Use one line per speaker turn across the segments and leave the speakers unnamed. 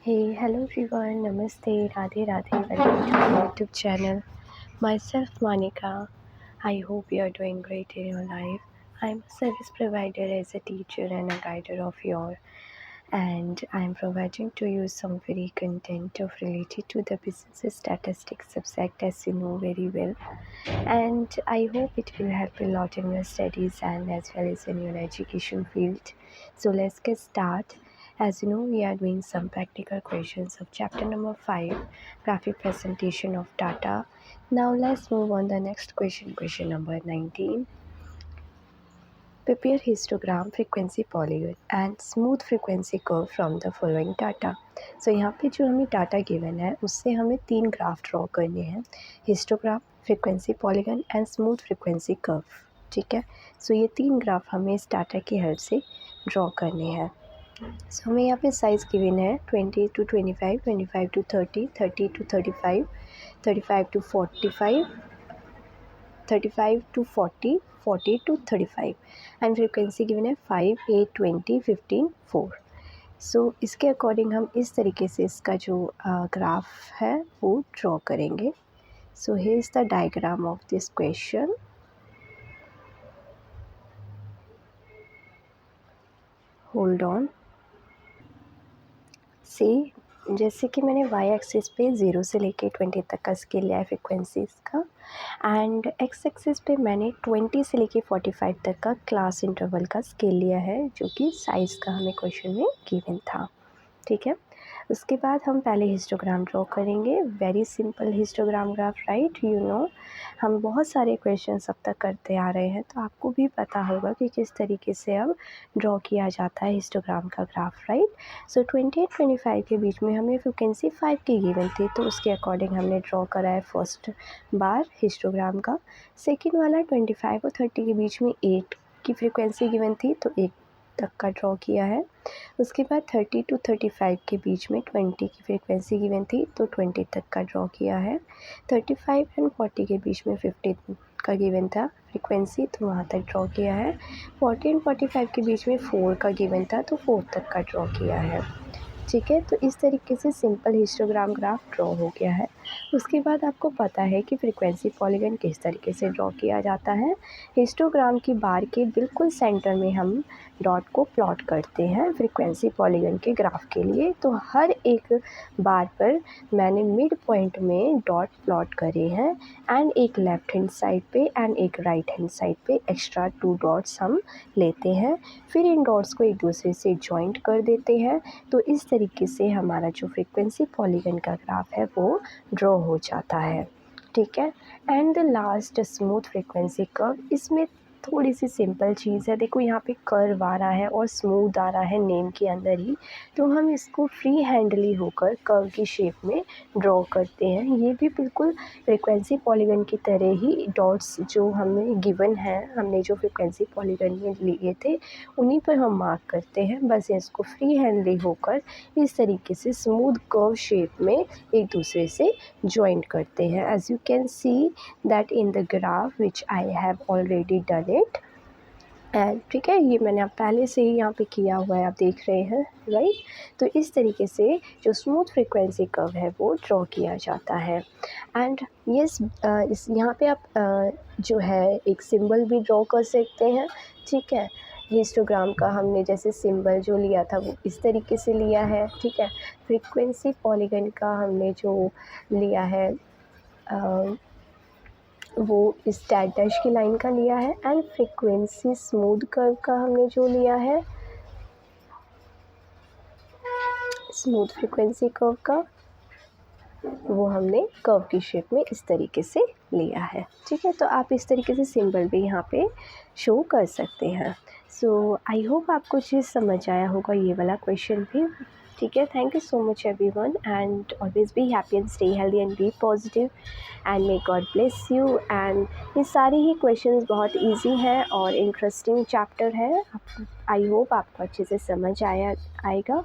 Hey, hello everyone, Namaste, Radhe Radhe, welcome to my YouTube channel. Myself Monica. I hope you are doing great in your life. I'm a service provider as a teacher and a guider of your, and I'm providing to you some very content of related to the business statistics subject, as you know very well. And I hope it will help a lot in your studies and as well as in your education field. So let's get started. As you know, we are doing some practical questions of chapter number 5, graphic presentation of data. Now let's move on the next question number 19. Prepare histogram, frequency polygon and smooth frequency curve from the following data. So यहाँ पे जो हमें data given है उससे हमें 3 graph draw करने हैं, histogram, frequency polygon and smooth frequency curve. ठीक है, सो ये 3 ग्राफ हमें इस डाटा की हेल्प से ड्रॉ करने हैं. सो हमें यहाँ पे साइज़ गिवन है 20 to 25, 25 to 30, 30 to 35, 35 to 45, 35 to 40, 40 to 35 and frequency given है 5, 8, 20, 15, 4. सो इसके अकॉर्डिंग हम इस तरीके से इसका जो ग्राफ है वो ड्रॉ करेंगे. So here is the diagram of this question. Hold on. See, जैसे कि मैंने वाई एक्सिस पे 0 से लेके 20 तक का स्केल लिया है फ्रिक्वेंसीज़ का, एंड एक्स एक्सिस पे मैंने 20 से लेके 45 तक का क्लास इंटरवल का स्केल लिया है, जो कि साइज़ का हमें क्वेश्चन में गिवन था. ठीक है, उसके बाद हम पहले हिस्टोग्राम ड्रॉ करेंगे. Very simple histogram graph, right. You know, हम बहुत सारे क्वेश्चन अब तक करते आ रहे हैं, तो आपको भी पता होगा कि किस तरीके से अब ड्रॉ किया जाता है हिस्टोग्राम का ग्राफ, राइट. सो 28-25 के बीच में हमें फ्रिक्वेंसी 5 की गिवन थी, तो उसके अकॉर्डिंग हमने ड्रॉ करा है फर्स्ट बार हिस्टोग्राम का. सेकेंड वाला 25 और 30 के बीच में 8 की फ्रिक्वेंसी गिवन थी, तो 1 तक का ड्रॉ किया है. उसके बाद 30 to 35 के बीच में 20 की फ्रिक्वेंसी गिवन थी, तो 20 तक का ड्रॉ किया है. 35 एंड 40 के बीच में 50 का गिवन था फ्रिक्वेंसी, तो वहाँ तक ड्रॉ किया है. 40 एंड 45 के बीच में 4 का गिवन था, तो 4 तक का ड्रॉ किया है. ठीक है, तो इस तरीके से सिंपल हिस्टोग्राम ग्राफ ड्रॉ हो गया है. उसके बाद आपको पता है कि फ्रीक्वेंसी पॉलीगन किस तरीके से ड्रॉ किया जाता है. हिस्टोग्राम की बार के बिल्कुल सेंटर में हम डॉट को प्लॉट करते हैं फ्रीक्वेंसी पॉलीगन के ग्राफ के लिए. तो हर एक बार पर मैंने मिड पॉइंट में डॉट प्लॉट करे हैं, एंड एक लेफ़्ट हैंड साइड पे एंड एक राइट हैंड साइड पे एक्स्ट्रा 2 डॉट्स हम लेते हैं. फिर इन डॉट्स को एक दूसरे से जॉइंट कर देते हैं. तो इस तरीके से हमारा जो फ्रीक्वेंसी पॉलीगन का ग्राफ है वो ड्रॉ हो जाता है. ठीक है, and the last smooth frequency curve. इसमें थोड़ी सी सिंपल चीज़ है. देखो यहाँ पे कर्व आ रहा है और स्मूथ आ रहा है नेम के अंदर ही, तो हम इसको फ्री हैंडली होकर कर्व की शेप में ड्रॉ करते हैं. ये भी बिल्कुल फ्रीक्वेंसी पॉलीगन की तरह ही डॉट्स जो हमें गिवन है, हमने जो फ्रीक्वेंसी पॉलीगन में लिए थे उन्हीं पर हम मार्क करते हैं. बस इसको फ्री हैंडली होकर इस तरीके से स्मूथ कर्व शेप में एक दूसरे से ज्वाइंट करते हैं. As you can see that in the graph which I have already done it. And ठीक है, ये मैंने आप पहले से ही यहाँ पे किया हुआ है, आप देख रहे हैं, राइट. तो इस तरीके से जो स्मूथ फ्रीक्वेंसी कर्व है वो ड्रॉ किया जाता है. एंड यस, इस यहाँ पे आप जो है एक सिंबल भी ड्रॉ कर सकते हैं. ठीक है, हिस्टोग्राम का हमने जैसे सिंबल जो लिया था वो इस तरीके से लिया है. ठीक है, फ्रीक्वेंसी पॉलीगन का हमने जो लिया है वो इस डैश की लाइन का लिया है. एंड फ्रीक्वेंसी स्मूथ कर्व का हमने जो लिया है, स्मूथ फ्रीक्वेंसी कर्व का, वो हमने कर्व की शेप में इस तरीके से लिया है. ठीक है, तो आप इस तरीके से सिंबल भी यहाँ पे शो कर सकते हैं. सो आई होप आपको चीज़ समझ आया होगा ये वाला क्वेश्चन भी. ठीक है, thank you so much everyone, and always be happy and stay healthy and be positive and may God bless you. And ये सारे ही क्वेश्चंस बहुत इजी हैं और इंटरेस्टिंग चैप्टर है. आई होप आपको अच्छे से समझ आएगा.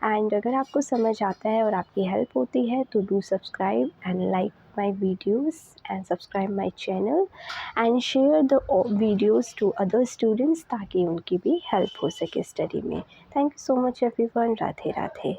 एंड अगर आपको समझ आता है और आपकी हेल्प होती है तो do subscribe and like my videos and subscribe my channel and share the videos to other students ताकि उनकी भी हेल्प हो सके स्टडी में. Thank you so much everyone. Radhe Radhe.